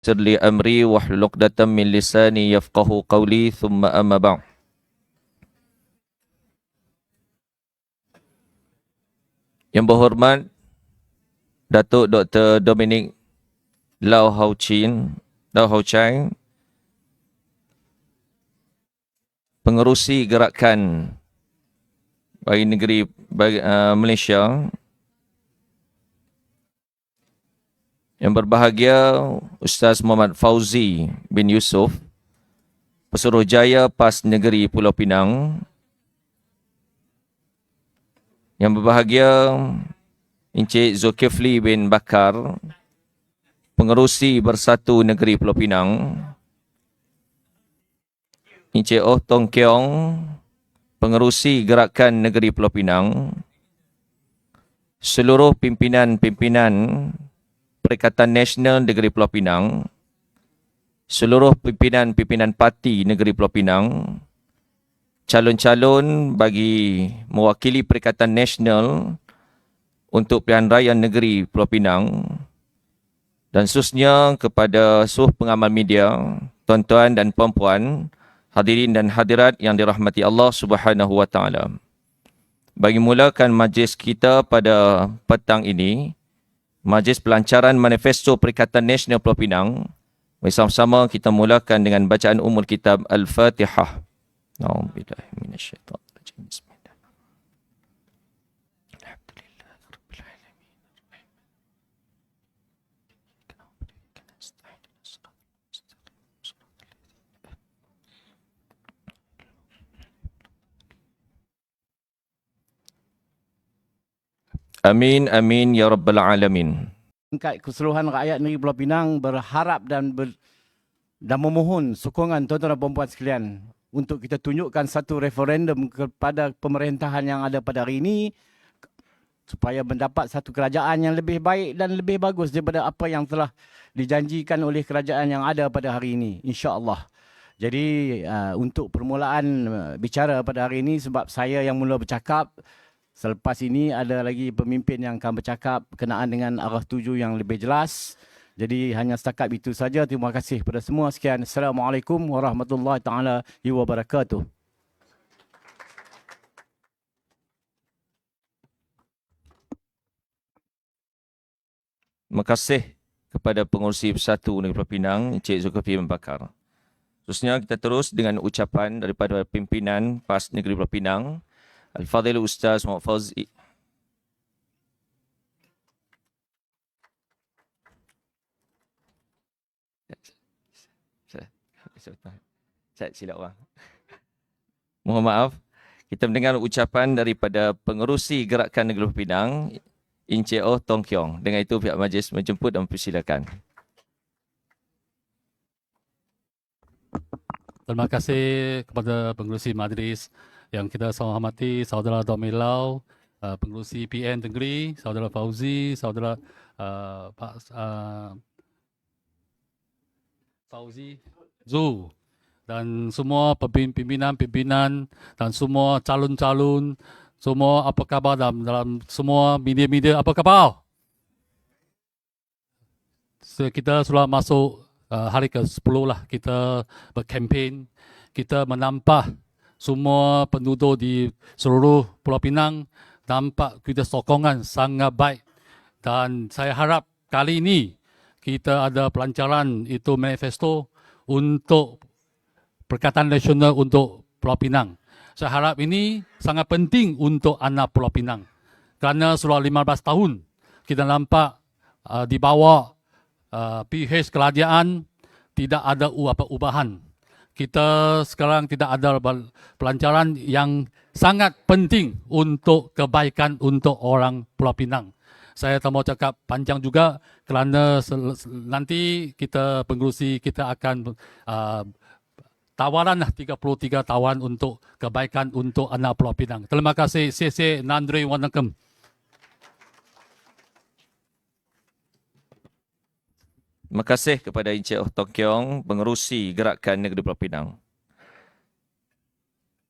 يسر لي أمري واحلل عقدة من لساني يفقه قولي ثم أما بعد. Yang berhormat Datuk Dr. Dominic Lau Hau Chai, pengerusi gerakan bagi negeri Malaysia. Yang berbahagia Ustaz Muhammad Fauzi bin Yusof, Pesuruhjaya PAS Negeri Pulau Pinang. Yang berbahagia Encik Zulkifli bin Bakar, Pengerusi Bersatu Negeri Pulau Pinang. Encik Oh Tong Keong, Pengerusi Gerakan Negeri Pulau Pinang. Seluruh pimpinan-pimpinan Perikatan Nasional Negeri Pulau Pinang, seluruh pimpinan-pimpinan parti Negeri Pulau Pinang, calon-calon bagi mewakili Perikatan Nasional untuk pilihan raya negeri Pulau Pinang, dan khususnya kepada seluruh pengamal media, tuan-tuan dan puan-puan, hadirin dan hadirat yang dirahmati Allah Subhanahu wa taala. Bagi mulakan majlis kita pada petang ini, Majlis Pelancaran Manifesto Perikatan Nasional Pulau Pinang, bersama-sama kita mulakan dengan bacaan umul kitab Al-Fatihah. A'udzubillahi minasyaitonirrajim. Bismillah. Alhamdulillahirabbil alamin. Amin amin ya rabbal alamin. Tingkat keseluruhan rakyat negeri Pulau Pinang berharap dan memohon sokongan tuan-tuan dan puan-puan sekalian untuk kita tunjukkan satu referendum kepada pemerintahan yang ada pada hari ini supaya mendapat satu kerajaan yang lebih baik dan lebih bagus daripada apa yang telah dijanjikan oleh kerajaan yang ada pada hari ini, insya-Allah. Jadi untuk permulaan bicara pada hari ini, sebab saya yang mula bercakap, selepas ini ada lagi pemimpin yang akan bercakap berkenaan dengan arah tuju yang lebih jelas. Jadi hanya setakat itu saja. Terima kasih kepada semua. Sekian. Assalamualaikum warahmatullahi taala wabarakatuh. Terima kasih kepada Pengerusi Bersatu Negeri Pulau Pinang, Encik Zulkifli bin Bakar. Seterusnya kita terus dengan ucapan daripada pimpinan PAS Negeri Pulau Pinang, Al-Fadhil Ustaz Muhammad Fauzi. Saya silap orang. Mohon maaf. Kita mendengar ucapan daripada Pengerusi Gerakan Negeri Pulau Pinang, Encik Oh Tong Keong. Dengan itu pihak majlis menjemput dan mempersilakan. Terima kasih kepada pengerusi majlis yang kita hormati, Saudara Dominic Lau, pengerusi PN Negeri, Saudara Fauzi, Saudara Pak Fauzi Zu, dan semua pimpinan-pimpinan dan semua calon-calon, semua apa khabar dalam semua media-media, apa khabar? Kita sudah masuk hari ke-10 lah kita berkempen, kita menampak semua penduduk di seluruh Pulau Pinang nampak kita sokongan sangat baik, dan saya harap kali ini kita ada pelancaran itu manifesto untuk Perikatan Nasional untuk Pulau Pinang. Saya harap ini sangat penting untuk anak Pulau Pinang kerana sudah 15 tahun kita nampak di bawah PH kerajaan tidak ada ubahan. Kita sekarang tidak ada pelancaran yang sangat penting untuk kebaikan untuk orang Pulau Pinang. Saya tak mau cakap panjang juga kerana nanti kita pengerusi kita akan tawaran 33 tawaran untuk kebaikan untuk anak Pulau Pinang. Terima kasih. Sese Nandri Wanakam. Terima kasih kepada Encik Oh Tong Keong, Pengerusi Gerakan Negeri Pulau Pinang.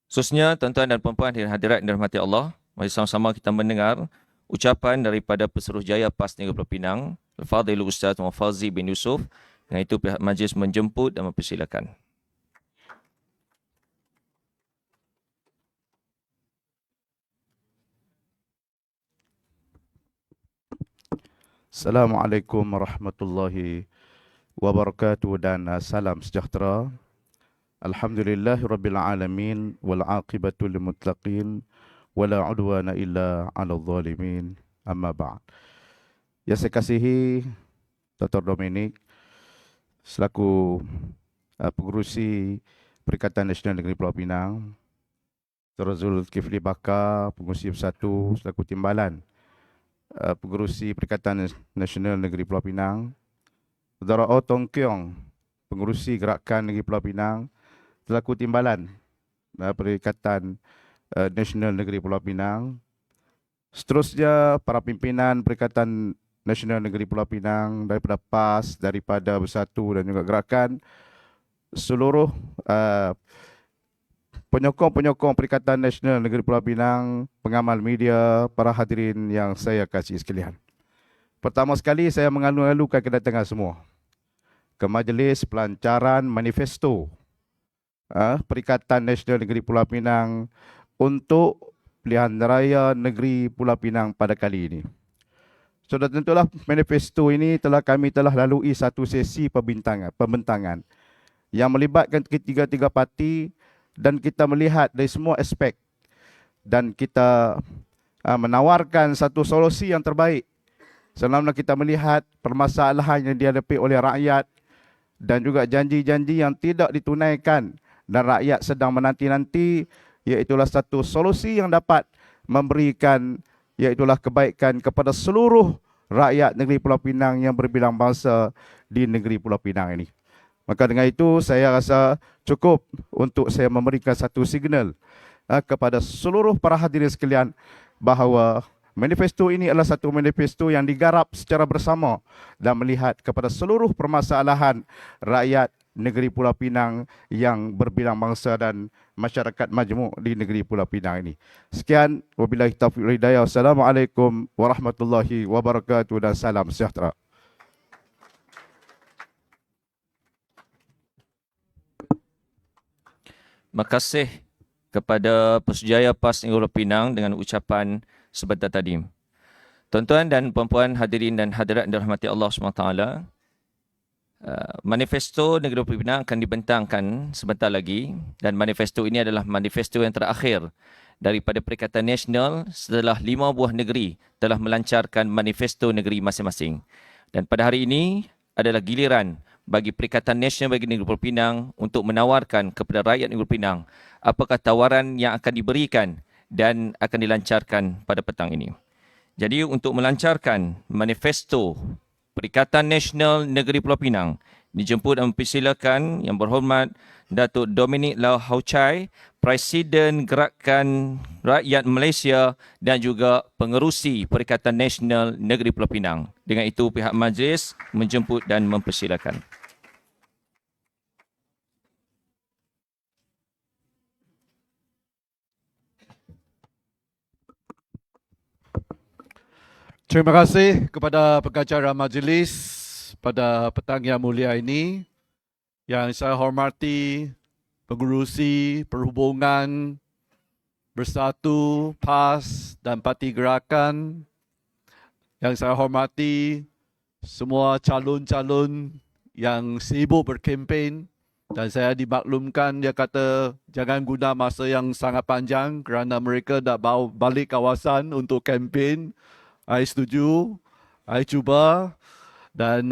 Khususnya tuan-tuan dan puan-puan yang hadirat yang dirahmati Allah, mari sama-sama kita mendengar ucapan daripada Pesuruhjaya PAS Negeri Pulau Pinang, Al-Fadhil Ustaz Muhammad Fauzi bin Yusof, Dengan itu pihak majlis menjemput dan mempersilakan. Assalamualaikum warahmatullahi wabarakatuh dan salam sejahtera. Alhamdulillahirabbil alamin wal aqibatu lil muttaqin wala udwana illa 'alal zalimin. Amma ba'd. Yang saya kasihi Dr. Dominic selaku pengurusi Perikatan Nasional Negeri Pulau Pinang, Dr. Zulkifli Bakar, pengurusi Bersatu selaku timbalan pengurusi Perikatan Nasional Negeri Pulau Pinang, Saudara O Tong Keong, pengurusi Gerakan Negeri Pulau Pinang, selaku timbalan Perikatan Nasional Negeri Pulau Pinang. Seterusnya para pimpinan Perikatan Nasional Negeri Pulau Pinang daripada PAS, daripada Bersatu dan juga Gerakan, seluruh penyokong Perikatan Nasional Negeri Pulau Pinang, pengamal media, para hadirin yang saya kasihi sekalian. Pertama sekali saya mengalu-alukan kedatangan semua ke majlis pelancaran manifesto Perikatan Nasional Negeri Pulau Pinang untuk pilihan raya negeri Pulau Pinang pada kali ini. Sudah tentulah manifesto ini kami telah lalui satu sesi pembentangan yang melibatkan ketiga-tiga parti, dan kita melihat dari semua aspek dan kita menawarkan satu solusi yang terbaik selama kita melihat permasalahan yang dihadapi oleh rakyat dan juga janji-janji yang tidak ditunaikan dan rakyat sedang menanti-nanti, iaitulah satu solusi yang dapat memberikan iaitulah kebaikan kepada seluruh rakyat negeri Pulau Pinang yang berbilang bangsa di negeri Pulau Pinang ini. Maka dengan itu saya rasa cukup untuk saya memberikan satu signal kepada seluruh para hadirin sekalian bahawa manifesto ini adalah satu manifesto yang digarap secara bersama dan melihat kepada seluruh permasalahan rakyat negeri Pulau Pinang yang berbilang bangsa dan masyarakat majmuk di negeri Pulau Pinang ini. Sekian, wabillahi taufiq wal hidayah. Wassalamualaikum warahmatullahi wabarakatuh dan salam sejahtera. Terima kasih kepada Persujaya PAS Negeri Pulau Pinang dengan ucapan sebentar tadi. Tuan-tuan dan puan-puan hadirin dan hadirat yang dirahmati Allah SWT, manifesto Negeri Pulau Pinang akan dibentangkan sebentar lagi, dan manifesto ini adalah manifesto yang terakhir daripada Perikatan Nasional setelah 5 buah negeri telah melancarkan manifesto negeri masing-masing. Dan pada hari ini adalah giliran bagi Perikatan Nasional bagi Negeri Pulau Pinang untuk menawarkan kepada rakyat Negeri Pulau Pinang apakah tawaran yang akan diberikan dan akan dilancarkan pada petang ini. Jadi untuk melancarkan manifesto Perikatan Nasional Negeri Pulau Pinang, dijemput dan mempersilakan Yang Berhormat Datuk Dominic Lau Hau Chai, Presiden Gerakan Rakyat Malaysia dan juga pengerusi Perikatan Nasional Negeri Pulau Pinang. Dengan itu pihak majlis menjemput dan mempersilakan. Terima kasih kepada pengacara majlis pada petang yang mulia ini. Yang saya hormati pengurusi Perhubungan, Bersatu, PAS dan Parti Gerakan. Yang saya hormati semua calon-calon yang sibuk berkempen, dan saya dimaklumkan dia kata jangan guna masa yang sangat panjang kerana mereka dah bawa balik kawasan untuk kempen. Saya setuju, saya cuba, dan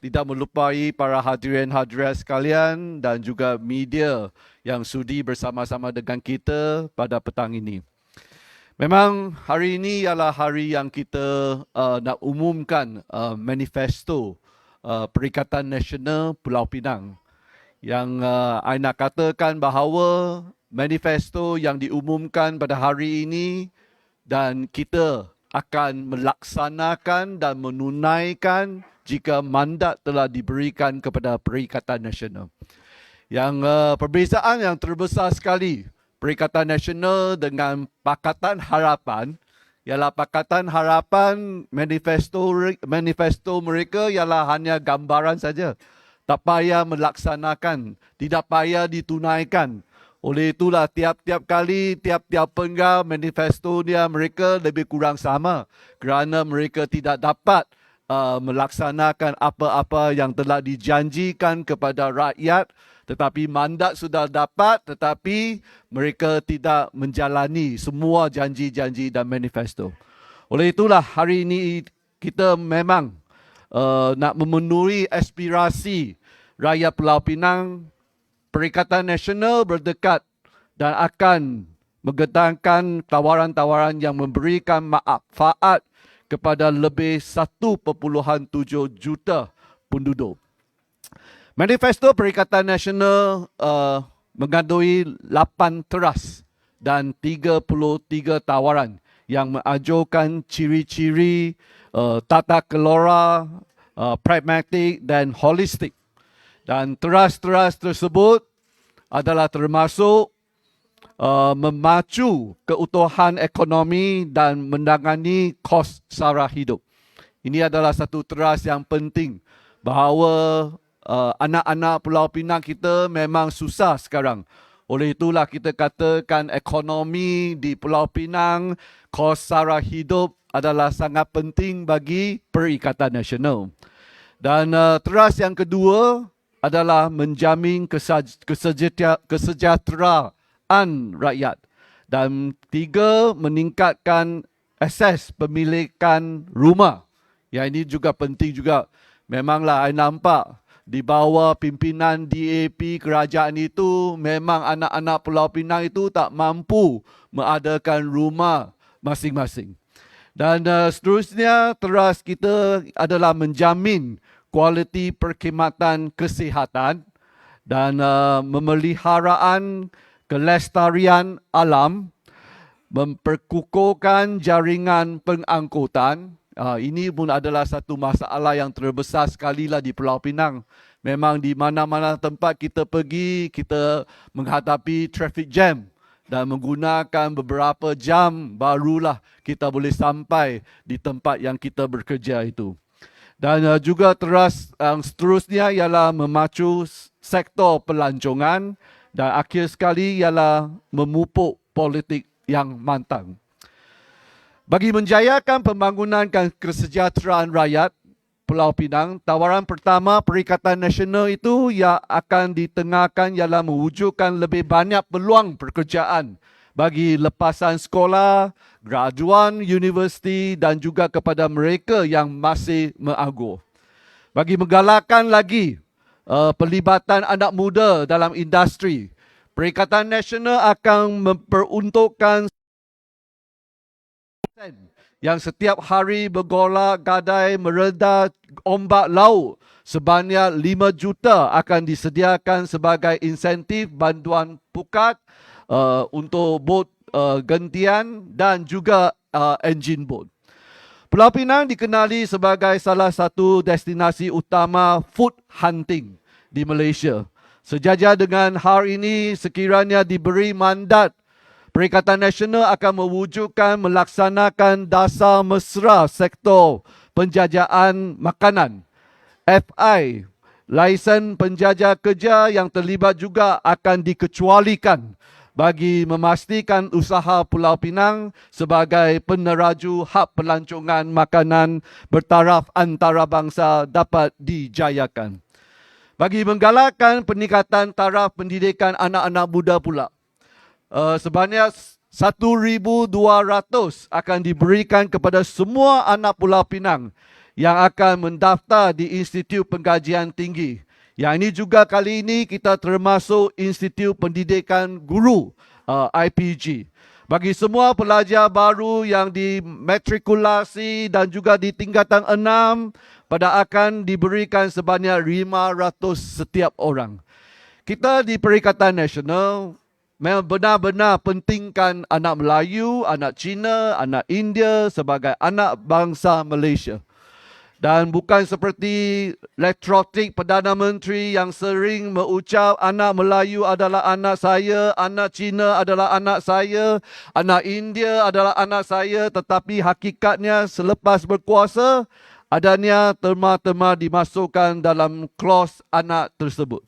tidak melupai para hadirin-hadirat sekalian dan juga media yang sudi bersama-sama dengan kita pada petang ini. Memang hari ini ialah hari yang kita nak umumkan manifesto Perikatan Nasional Pulau Pinang. Yang saya nak katakan bahawa manifesto yang diumumkan pada hari ini dan kita akan melaksanakan dan menunaikan jika mandat telah diberikan kepada Perikatan Nasional. Yang perbezaan yang terbesar sekali Perikatan Nasional dengan Pakatan Harapan ialah Pakatan Harapan manifesto mereka ialah hanya gambaran saja. tak payah melaksanakan, tidak payah ditunaikan. Oleh itulah tiap-tiap kali, tiap-tiap penggal manifesto dia mereka lebih kurang sama kerana mereka tidak dapat melaksanakan apa-apa yang telah dijanjikan kepada rakyat, tetapi mandat sudah dapat tetapi mereka tidak menjalani semua janji-janji dan manifesto. Oleh itulah hari ini kita memang nak memenuhi aspirasi rakyat Pulau Pinang. Perikatan Nasional berdekat dan akan mengetangkan tawaran-tawaran yang memberikan manfaat kepada lebih 1.7 juta penduduk. Manifesto Perikatan Nasional mengandungi 8 teras dan 33 tawaran yang mengajukan ciri-ciri tata kelola pragmatik dan holistik. Dan teras-teras tersebut adalah termasuk memacu keutuhan ekonomi dan menangani kos sara hidup. Ini adalah satu teras yang penting bahawa anak-anak Pulau Pinang kita memang susah sekarang. Oleh itulah kita katakan ekonomi di Pulau Pinang, kos sara hidup adalah sangat penting bagi Perikatan Nasional. Dan teras yang kedua adalah menjamin kesejahteraan rakyat. Dan 3, meningkatkan akses pemilikan rumah. Yang ini juga penting juga. Memanglah saya nampak di bawah pimpinan DAP kerajaan itu, memang anak-anak Pulau Pinang itu tak mampu mengadakan rumah masing-masing. Dan seterusnya, teras kita adalah menjamin kualiti perkhidmatan kesihatan dan memeliharaan kelestarian alam, memperkukuhkan jaringan pengangkutan. Ini pun adalah satu masalah yang terbesar sekali lah di Pulau Pinang. Memang di mana-mana tempat kita pergi, kita menghadapi traffic jam dan menggunakan beberapa jam barulah kita boleh sampai di tempat yang kita bekerja itu. Dan juga teras yang seterusnya ialah memacu sektor pelancongan dan akhir sekali ialah memupuk politik yang mantap. Bagi menjayakan pembangunan dan kesejahteraan rakyat Pulau Pinang, tawaran pertama Perikatan Nasional itu yang akan ditengahkan ialah mewujudkan lebih banyak peluang pekerjaan bagi lepasan sekolah, graduan universiti dan juga kepada mereka yang masih menganggur. Bagi menggalakkan lagi pelibatan anak muda dalam industri, Perikatan Nasional akan memperuntukkan yang setiap hari bergolak gadai mereda ombak laut sebanyak 5 juta akan disediakan sebagai insentif bantuan pukat untuk bot gentian dan juga enjin bot. Pulau Pinang dikenali sebagai salah satu destinasi utama food hunting di Malaysia. Sejajar dengan hal ini, sekiranya diberi mandat, Perikatan Nasional akan mewujudkan melaksanakan dasar mesra sektor penjajahan makanan. FI, lesen penjajah kerja yang terlibat juga akan dikecualikan bagi memastikan usaha Pulau Pinang sebagai peneraju hak pelancongan makanan bertaraf antarabangsa dapat dijayakan. Bagi menggalakkan peningkatan taraf pendidikan anak-anak muda pula, sebanyak 1,200 akan diberikan kepada semua anak Pulau Pinang yang akan mendaftar di Institut Pengkajian Tinggi. Yang ini juga kali ini kita termasuk Institut Pendidikan Guru IPG. Bagi semua pelajar baru yang dimatrikulasi dan juga di tingkatan 6 pada akan diberikan sebanyak 500 setiap orang. Kita di Perikatan Nasional memang benar-benar pentingkan anak Melayu, anak Cina, anak India sebagai anak bangsa Malaysia. Dan bukan seperti elektronik Perdana Menteri yang sering mengucap anak Melayu adalah anak saya, anak Cina adalah anak saya, anak India adalah anak saya, tetapi hakikatnya selepas berkuasa, adanya terma-terma dimasukkan dalam klaus anak tersebut.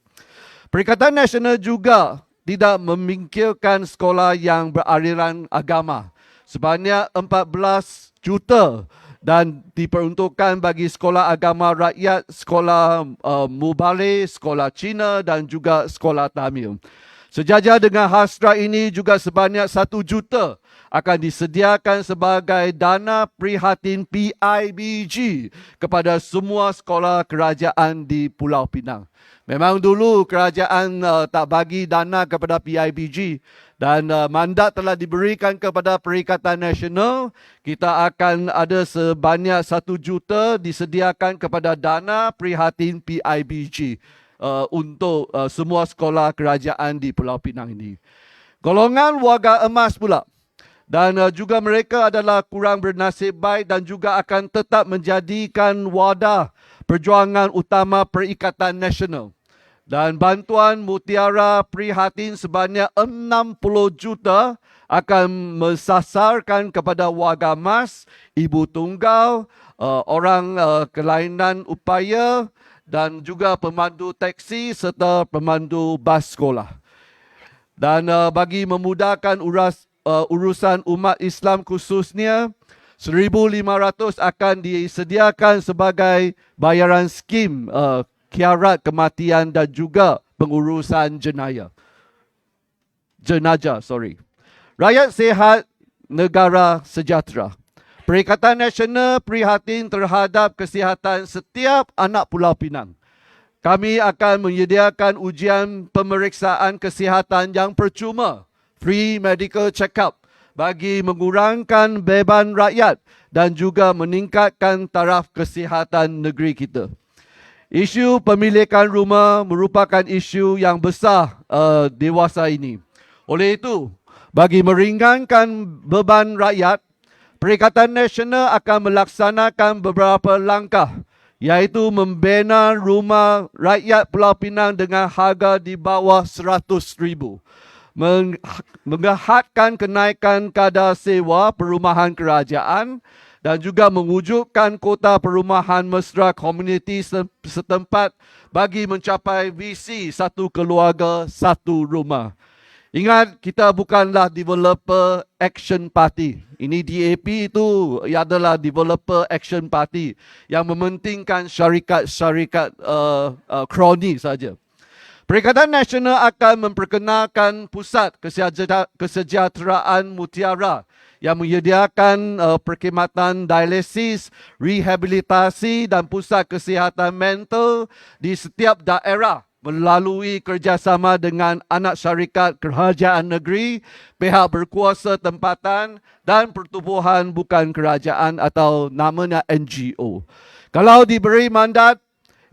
Perikatan Nasional juga tidak memingkirkan sekolah yang beraliran agama sebanyak 14 juta dan diperuntukkan bagi sekolah agama rakyat, sekolah Mubalik, sekolah Cina dan juga sekolah Tamil. Sejajar dengan hasrat ini juga sebanyak 1 juta akan disediakan sebagai dana prihatin PIBG kepada semua sekolah kerajaan di Pulau Pinang. Memang dulu kerajaan tak bagi dana kepada PIBG dan mandat telah diberikan kepada Perikatan Nasional. Kita akan ada sebanyak 1 juta disediakan kepada dana prihatin PIBG untuk semua sekolah kerajaan di Pulau Pinang ini. Golongan warga emas pula dan juga mereka adalah kurang bernasib baik dan juga akan tetap menjadikan wadah perjuangan utama Perikatan Nasional. Dan bantuan mutiara prihatin sebanyak 60 juta akan mensasarkan kepada warga emas, ibu tunggal, orang kelainan upaya dan juga pemandu teksi serta pemandu bas sekolah. Dan bagi memudahkan urusan umat Islam khususnya, 1,500 akan disediakan sebagai bayaran skim kiarat kematian dan juga pengurusan jenazah. Rakyat sihat, negara sejahtera. Perikatan Nasional prihatin terhadap kesihatan setiap anak Pulau Pinang. Kami akan menyediakan ujian pemeriksaan kesihatan yang percuma, free medical check-up, bagi mengurangkan beban rakyat dan juga meningkatkan taraf kesihatan negeri kita. Isu pemilikan rumah merupakan isu yang besar dewasa ini. Oleh itu, bagi meringankan beban rakyat, Perikatan Nasional akan melaksanakan beberapa langkah, iaitu membina rumah rakyat Pulau Pinang dengan harga di bawah RM100,000, menghadkan kenaikan kadar sewa perumahan kerajaan dan juga mewujudkan kota perumahan mesra komuniti setempat bagi mencapai visi satu keluarga, satu rumah. Ingat, kita bukanlah Developer Action Party. Ini DAP itu adalah Developer Action Party yang mementingkan syarikat-syarikat kroni saja. Perikatan Nasional akan memperkenalkan pusat kesejahteraan mutiara yang menyediakan perkhidmatan dialisis, rehabilitasi dan pusat kesihatan mental di setiap daerah melalui kerjasama dengan anak syarikat kerajaan negeri, pihak berkuasa tempatan dan pertubuhan bukan kerajaan atau namanya NGO. Kalau diberi mandat,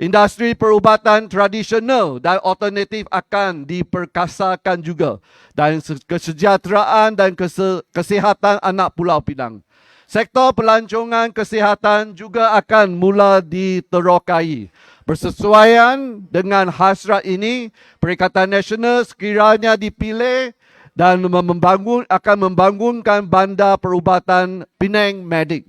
industri perubatan tradisional dan alternatif akan diperkasakan juga dan kesejahteraan dan kesihatan anak Pulau Pinang. Sektor pelancongan kesihatan juga akan mula diterokai. Bersesuaian dengan hasrat ini, Perikatan Nasional sekiranya dipilih dan akan membangunkan bandar perubatan Penang Medic.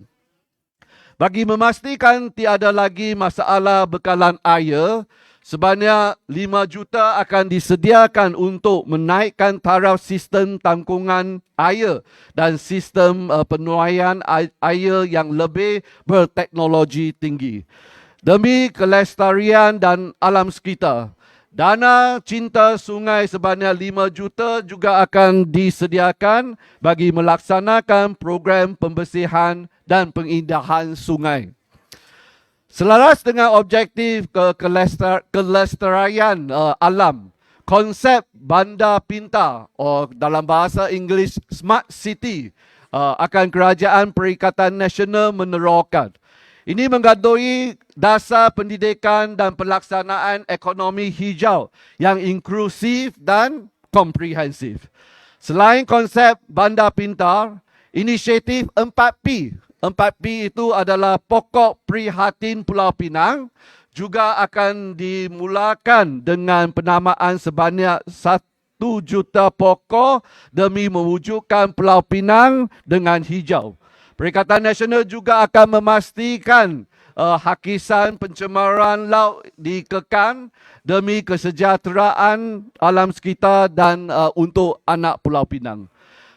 Bagi memastikan tiada lagi masalah bekalan air, sebanyak 5 juta akan disediakan untuk menaikkan taraf sistem tangkungan air dan sistem penuaian air yang lebih berteknologi tinggi. Demi kelestarian dan alam sekitar, dana cinta sungai sebanyak 5 juta juga akan disediakan bagi melaksanakan program pembersihan dan pengindahan sungai. Selaras dengan objektif kelestarian alam, konsep bandar pintar dalam bahasa Inggeris Smart City akan Kerajaan Perikatan Nasional menerokan. Ini mengandungi dasar pendidikan dan pelaksanaan ekonomi hijau yang inklusif dan komprehensif. Selain konsep bandar pintar, inisiatif 4P. 4P itu adalah pokok prihatin Pulau Pinang juga akan dimulakan dengan penamaan sebanyak 1 juta pokok demi mewujudkan Pulau Pinang dengan hijau. Perikatan Nasional juga akan memastikan hakisan pencemaran laut dikekang demi kesejahteraan alam sekitar dan untuk anak Pulau Pinang.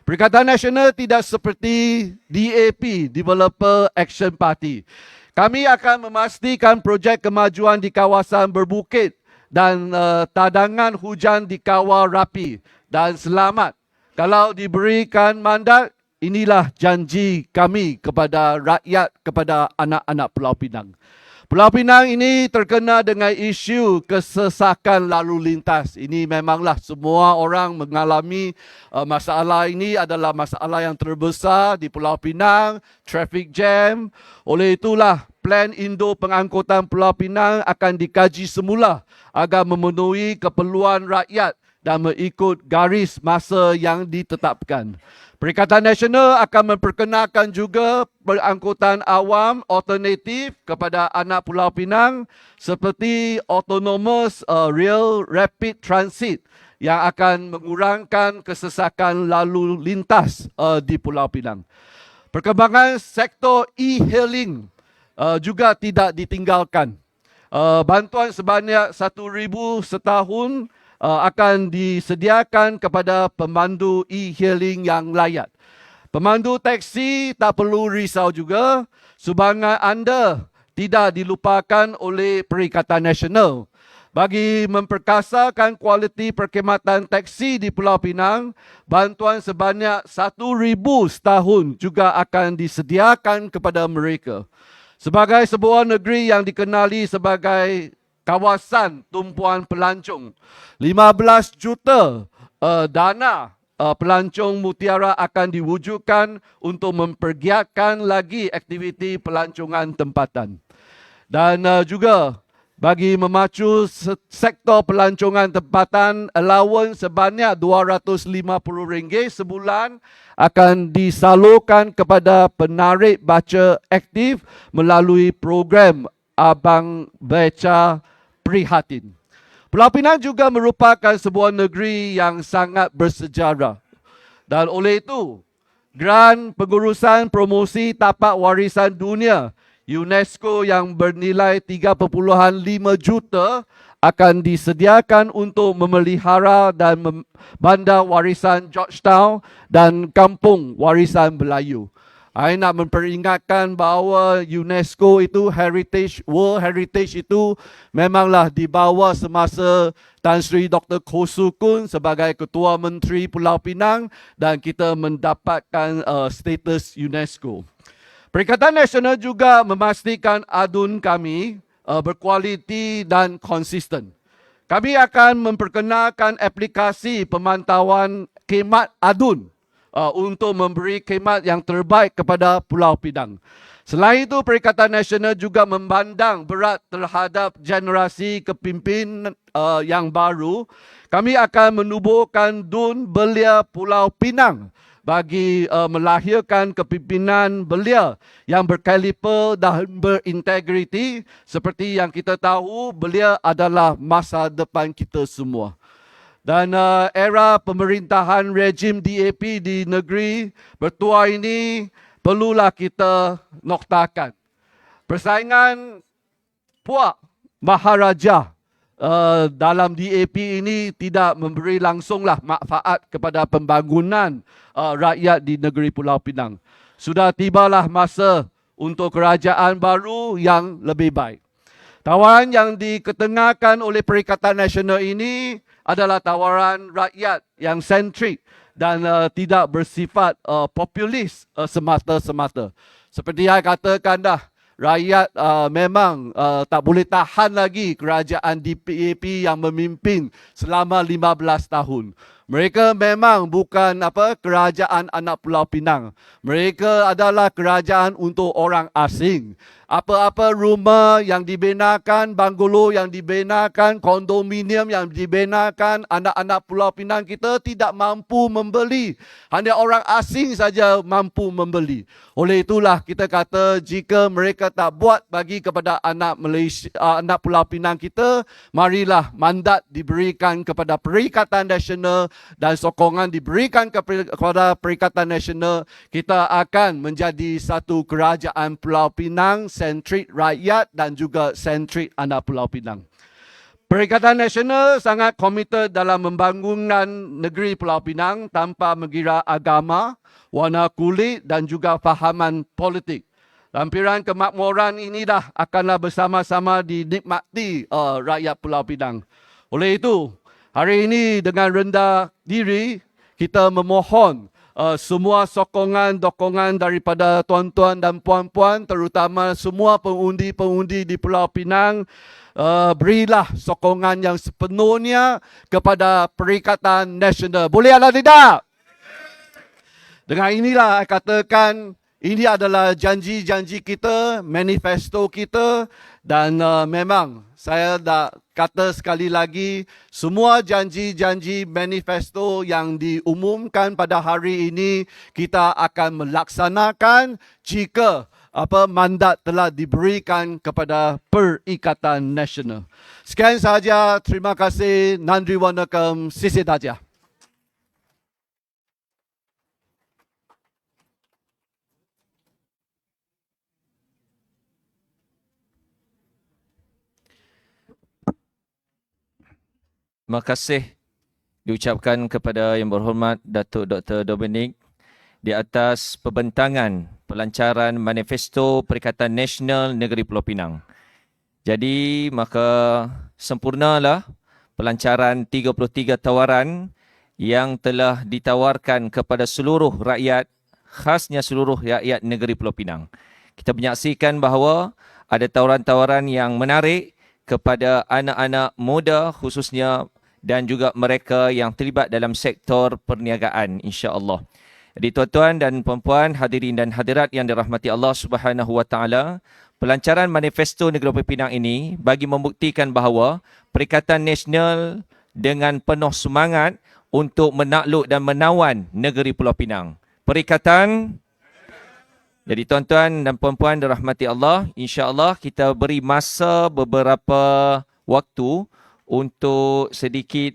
Perikatan Nasional tidak seperti DAP, Developer Action Party. Kami akan memastikan projek kemajuan di kawasan berbukit dan tadangan hujan dikawal rapi dan selamat. Kalau diberikan mandat, inilah janji kami kepada rakyat, kepada anak-anak Pulau Pinang. Pulau Pinang ini terkena dengan isu kesesakan lalu lintas. Ini memanglah semua orang mengalami masalah ini adalah masalah yang terbesar di Pulau Pinang, traffic jam. Oleh itulah plan Indo Pengangkutan Pulau Pinang akan dikaji semula agar memenuhi keperluan rakyat dan mengikut garis masa yang ditetapkan. Perikatan Nasional akan memperkenalkan juga pengangkutan awam alternatif kepada anak Pulau Pinang seperti Autonomous Rail Rapid Transit yang akan mengurangkan kesesakan lalu lintas di Pulau Pinang. Perkembangan sektor e-hailing juga tidak ditinggalkan. Bantuan sebanyak 1,000 setahun akan disediakan kepada pemandu e-hailing yang layak. Pemandu taksi tak perlu risau juga, sumbangan anda tidak dilupakan oleh Perikatan Nasional. Bagi memperkasakan kualiti perkhidmatan taksi di Pulau Pinang, bantuan sebanyak 1,000 setahun juga akan disediakan kepada mereka. Sebagai sebuah negeri yang dikenali sebagai kawasan tumpuan pelancong, 15 juta dana pelancong mutiara akan diwujudkan untuk mempergiatkan lagi aktiviti pelancongan tempatan. Dan juga bagi memacu sektor pelancongan tempatan, allowance sebanyak RM250 sebulan akan disalurkan kepada penarik baca aktif melalui program Abang Baca Prihatin. Pulau Pinang juga merupakan sebuah negeri yang sangat bersejarah. Dan oleh itu, Grant Pengurusan Promosi Tapak Warisan Dunia UNESCO yang bernilai 3.5 juta akan disediakan untuk memelihara dan bandar warisan Georgetown dan kampung warisan Melayu. Saya nak memperingatkan bahawa UNESCO itu World Heritage itu memanglah dibawa semasa Tan Sri Dr. Koh Su Kun sebagai Ketua Menteri Pulau Pinang dan kita mendapatkan status UNESCO. Perikatan Nasional juga memastikan adun kami berkualiti dan konsisten. Kami akan memperkenalkan aplikasi pemantauan khidmat adun untuk memberi khidmat yang terbaik kepada Pulau Pinang. Selain itu, Perikatan Nasional juga memandang berat terhadap generasi kepimpin yang baru. Kami akan menubuhkan DUN Belia Pulau Pinang bagi melahirkan kepimpinan belia yang berkaliber dan berintegriti. Seperti yang kita tahu, belia adalah masa depan kita semua. Dan era pemerintahan rejim DAP di negeri bertuah ini perlulah kita noktakan. Persaingan puak Maharaja dalam DAP ini tidak memberi langsunglah manfaat kepada pembangunan rakyat di negeri Pulau Pinang. Sudah tibalah masa untuk kerajaan baru yang lebih baik. Tawaran yang diketengahkan oleh Perikatan Nasional ini adalah tawaran rakyat yang sentrik dan tidak bersifat populis semata-semata. Seperti yang katakan dah, rakyat memang tak boleh tahan lagi kerajaan DAP yang memimpin selama 15 tahun. Mereka memang bukan kerajaan anak Pulau Pinang. Mereka adalah kerajaan untuk orang asing. Apa-apa rumah yang dibinakan, bangalo yang dibinakan, kondominium yang dibinakan, anak-anak Pulau Pinang kita tidak mampu membeli. Hanya orang asing saja mampu membeli. Oleh itulah kita kata jika mereka tak buat bagi kepada anak Malaysia, anak Pulau Pinang kita, marilah mandat diberikan kepada Perikatan Nasional dan sokongan diberikan kepada Perikatan Nasional, kita akan menjadi satu kerajaan Pulau Pinang sentrik rakyat dan juga sentrik anak Pulau Pinang. Perikatan Nasional sangat komited dalam membangunkan negeri Pulau Pinang tanpa mengira agama, warna kulit dan juga fahaman politik. Lampiran kemakmuran ini dah akanlah bersama-sama dinikmati rakyat Pulau Pinang. Oleh itu, hari ini dengan rendah diri kita memohon semua sokongan-dokongan daripada tuan-tuan dan puan-puan, terutama semua pengundi-pengundi di Pulau Pinang, berilah sokongan yang sepenuhnya kepada Perikatan Nasional. Boleh atau tidak? Dengan inilah saya katakan, ini adalah janji-janji kita, manifesto kita, dan memang saya dah kata sekali lagi, semua janji-janji manifesto yang diumumkan pada hari ini kita akan melaksanakan jika mandat telah diberikan kepada Perikatan Nasional. Sekian sahaja, terima kasih, nandri wanakam, sisi daja. Terima kasih diucapkan kepada Yang Berhormat Datuk Dr. Dominic di atas pembentangan pelancaran Manifesto Perikatan Nasional Negeri Pulau Pinang. Jadi maka sempurnalah pelancaran 33 tawaran yang telah ditawarkan kepada seluruh rakyat, khasnya seluruh rakyat negeri Pulau Pinang. Kita menyaksikan bahawa ada tawaran-tawaran yang menarik kepada anak-anak muda khususnya dan juga mereka yang terlibat dalam sektor perniagaan, insya-Allah. Jadi tuan-tuan dan puan-puan, hadirin dan hadirat yang dirahmati Allah Subhanahu wa taala, pelancaran Manifesto Negeri Pulau Pinang ini bagi membuktikan bahawa Perikatan Nasional dengan penuh semangat untuk menakluk dan menawan negeri Pulau Pinang. Perikatan. Jadi tuan-tuan dan puan-puan dirahmati Allah, insya-Allah kita beri masa beberapa waktu untuk sedikit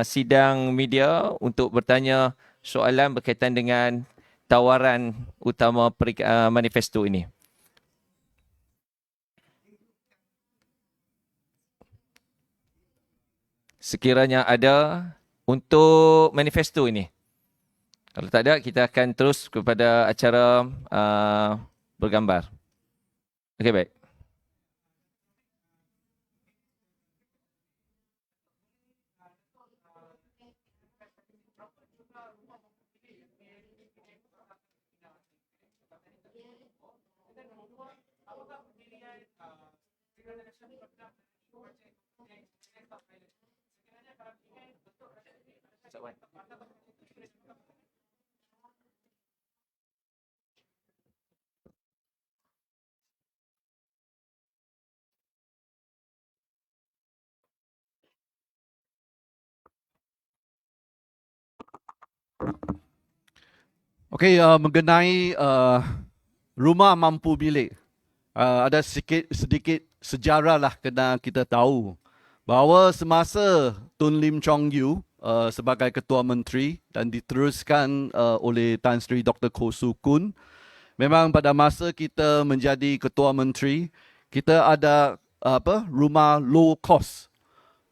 sidang media untuk bertanya soalan berkaitan dengan tawaran utama manifesto ini. Sekiranya ada untuk manifesto ini. Kalau tak ada, kita akan terus kepada acara bergambar. Okey, baik. Okey, mengenai rumah mampu milik, ada sedikit sejarah lah kena kita tahu bahawa semasa Tun Lim Chong Yu sebagai Ketua Menteri dan diteruskan oleh Tan Sri Dr. Koh Su Kun, memang pada masa kita menjadi Ketua Menteri, kita ada rumah low cost.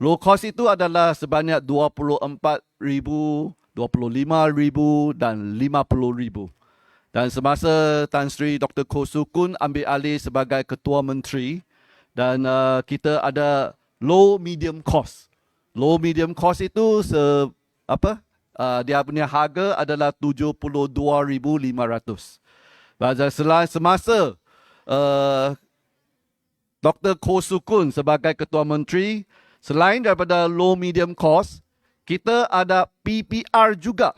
Low cost itu adalah sebanyak 24,000, 25,000 dan 50,000. Dan semasa Tan Sri Dr. Koh Su Kun ambil alih sebagai Ketua Menteri, dan kita ada low medium cost. Low medium cost itu dia punya harga adalah 72,500. Semasa Dr. Koh Su Kun sebagai Ketua Menteri, selain daripada low medium cost, kita ada PPR juga.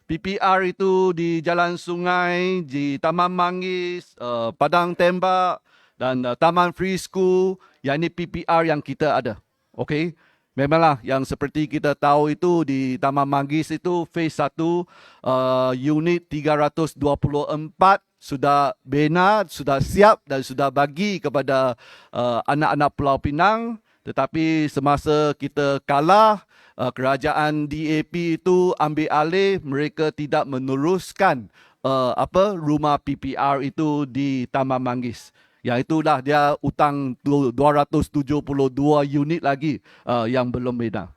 PPR itu di Jalan Sungai, di Taman Manggis, Padang Tembak dan Taman Free School. Yang ini PPR yang kita ada. Okey. Memanglah yang seperti kita tahu itu di Taman Manggis itu phase 1, unit 324 sudah bina, sudah siap dan sudah bagi kepada anak-anak Pulau Pinang. Tetapi semasa kita kalah kerajaan DAP itu ambil alih, mereka tidak meneruskan rumah PPR itu di Taman Manggis. Yang itulah dia utang 272 unit lagi yang belum bina.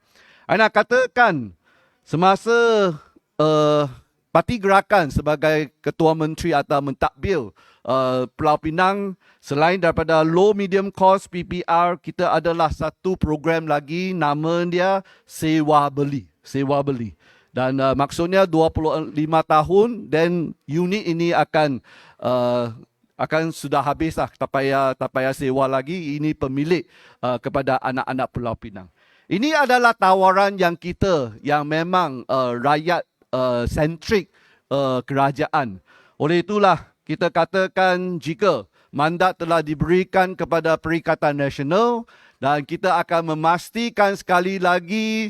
Saya nak katakan semasa Parti Gerakan sebagai Ketua Menteri atau mentadbir Pulau Pinang, selain daripada low medium cost PPR, kita adalah satu program lagi, nama dia sewa beli. Sewa beli. Dan maksudnya 25 tahun dan unit ini akan sudah habis lah, tak payah sewa lagi. Ini pemilik kepada anak-anak Pulau Pinang. Ini adalah tawaran yang kita, yang memang rakyat sentrik kerajaan. Oleh itulah kita katakan jika mandat telah diberikan kepada Perikatan Nasional dan kita akan memastikan sekali lagi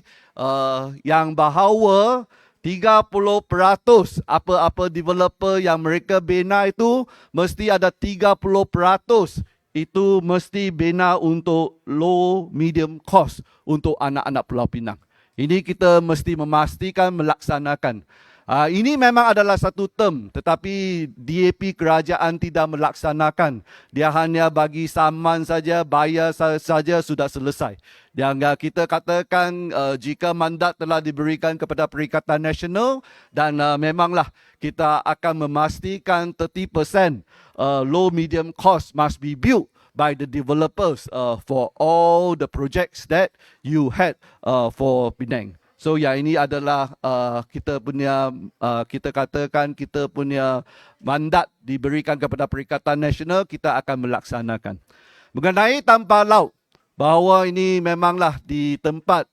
yang bahawa 30% apa-apa developer yang mereka bina itu mesti ada 30% itu mesti bina untuk low medium cost untuk anak-anak Pulau Pinang. Ini kita mesti memastikan melaksanakan. Ini memang adalah satu term, tetapi DAP kerajaan tidak melaksanakan. Dia hanya bagi saman saja, bayar saja sudah selesai. Dan kita katakan jika mandat telah diberikan kepada Perikatan Nasional dan memanglah kita akan memastikan 30% low medium cost must be built by the developers for all the projects that you had for Penang. So yang ini adalah kita katakan kita punya mandat diberikan kepada Perikatan Nasional, kita akan melaksanakan. Mengenai tanpa laut, bahawa ini memanglah di tempat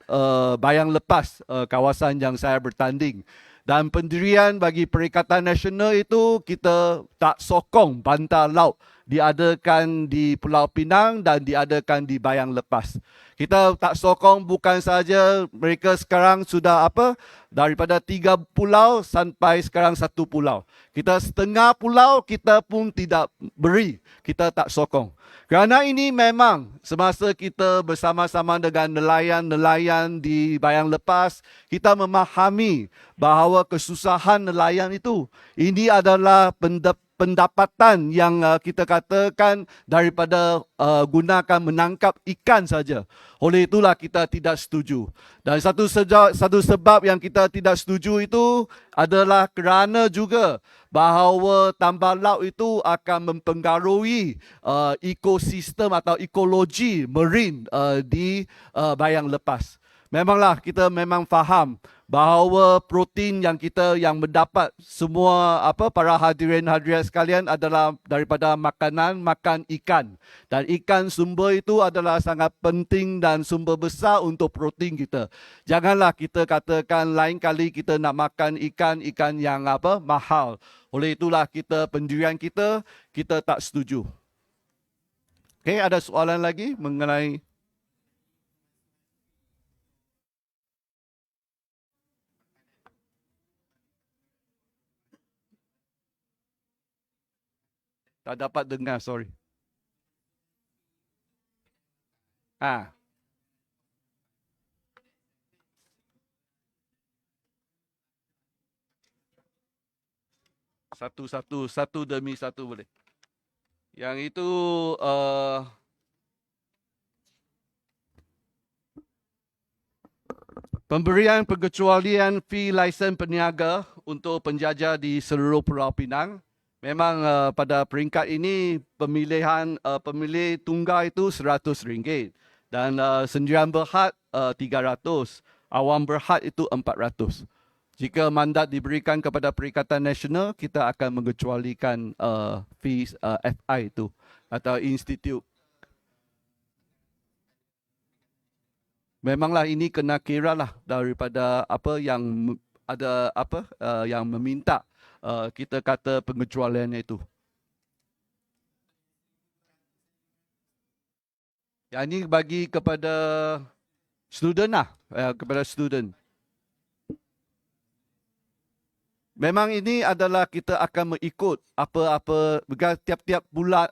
bayang lepas kawasan yang saya bertanding. Dan pendirian bagi Perikatan Nasional itu kita tak sokong bantal laut diadakan di Pulau Pinang dan diadakan di bayang lepas. Kita tak sokong bukan saja mereka sekarang sudah daripada 3 pulau sampai sekarang 1 pulau. Kita setengah pulau kita pun tidak beri, kita tak sokong. Kerana ini memang semasa kita bersama-sama dengan nelayan-nelayan di bayang lepas, kita memahami bahawa kesusahan nelayan itu, ini adalah pendapatan yang kita katakan daripada gunakan menangkap ikan saja. Oleh itulah kita tidak setuju. Dan satu sebab yang kita tidak setuju itu adalah kerana juga bahawa tambang laut itu akan mempengaruhi ekosistem atau ekologi marine di bayang lepas. Memanglah kita memang faham bahawa protein yang kita yang mendapat semua para hadirin-hadirat sekalian adalah daripada makan ikan. Dan ikan sumber itu adalah sangat penting dan sumber besar untuk protein kita. Janganlah kita katakan lain kali kita nak makan ikan yang mahal. Oleh itulah pendirian kita tak setuju. Okey, ada soalan lagi mengenai tak dapat dengar, sorry. Satu demi satu boleh. Yang itu pemberian pengecualian fee lisen peniaga untuk penjajah di seluruh Pulau Pinang. Memang pada peringkat ini pemilih tunggal itu RM100 dan sendirian berhad 300, awam berhad itu 400. Jika mandat diberikan kepada Perikatan Nasional, kita akan mengecualikan fees FI itu atau institut. Memanglah ini kena kira lah daripada yang ada yang meminta kita kata pengecualiannya itu. Yang ini bagi kepada student lah, kepada student. Memang ini adalah kita akan mengikut apa-apa tiap-tiap bulan,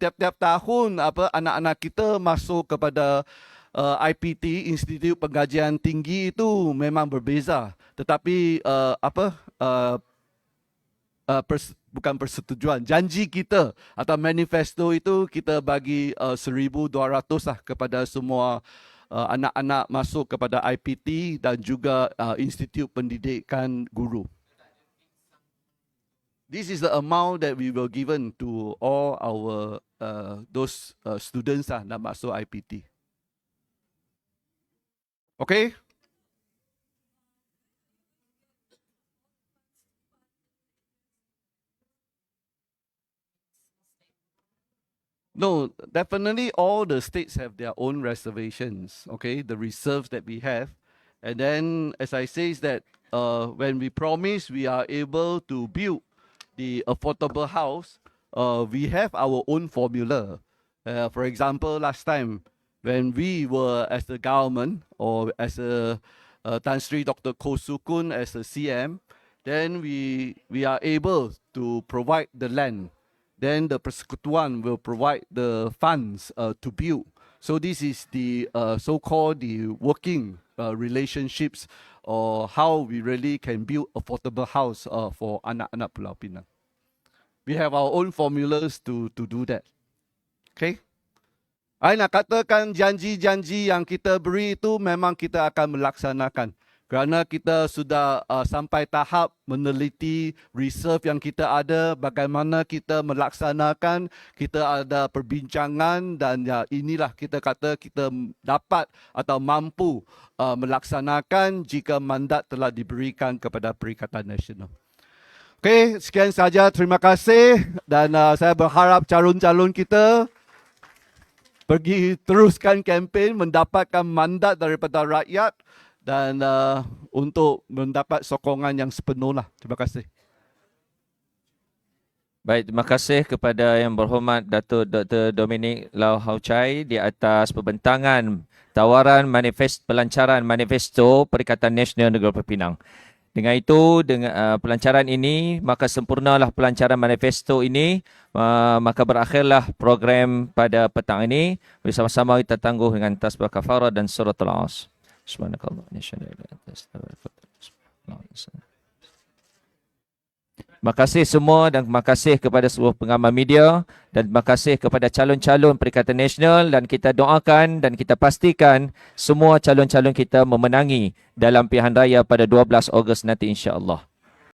tiap-tiap tahun anak-anak kita masuk kepada IPT, Institut Pengkajian Tinggi itu memang berbeza. Tetapi bukan persetujuan, janji kita atau manifesto itu kita bagi 1,200 lah kepada semua anak-anak masuk kepada IPT dan juga Institut Pendidikan Guru. This is the amount that we will given to all our those students lah nak masuk IPT. Okay? No, definitely all the states have their own reservations, okay, the reserves that we have. And then, as I say, is that when we promise we are able to build the affordable house, we have our own formula. For example, last time, when we were as the government or as a Tan Sri Dr. Koh Sukun as a CM, then we are able to provide the land. Then the Persekutuan will provide the funds to build. So this is the so-called the working relationships or how we really can build affordable house for anak-anak Pulau Pinang. We have our own formulas to do that. Okay? I nak katakan janji-janji yang kita beri itu memang kita akan melaksanakan. Kerana kita sudah sampai tahap meneliti reserve yang kita ada, bagaimana kita melaksanakan, kita ada perbincangan dan ya inilah kita kata kita dapat atau mampu melaksanakan jika mandat telah diberikan kepada Perikatan Nasional. Okey, sekian saja. Terima kasih dan saya berharap calon-calon kita pergi teruskan kempen, mendapatkan mandat daripada rakyat dan untuk mendapat sokongan yang sepenuhlah. Terima kasih. Baik, terima kasih kepada Yang Berhormat Datuk Dr. Dominic Lau Hau Chai di atas pembentangan tawaran pelancaran manifesto Perikatan Nasional Negeri Pulau Pinang. Dengan itu, dengan pelancaran ini, maka sempurnalah pelancaran manifesto ini, maka berakhirlah program pada petang ini. Bersama-sama kita tangguh dengan tasbih kafarah dan suratul As. Subhanakallah. Terima kasih semua dan terima kasih kepada seluruh pengamal media dan terima kasih kepada calon-calon Perikatan Nasional dan kita doakan dan kita pastikan semua calon-calon kita memenangi dalam pilihan raya pada 12 Ogos nanti insya-Allah.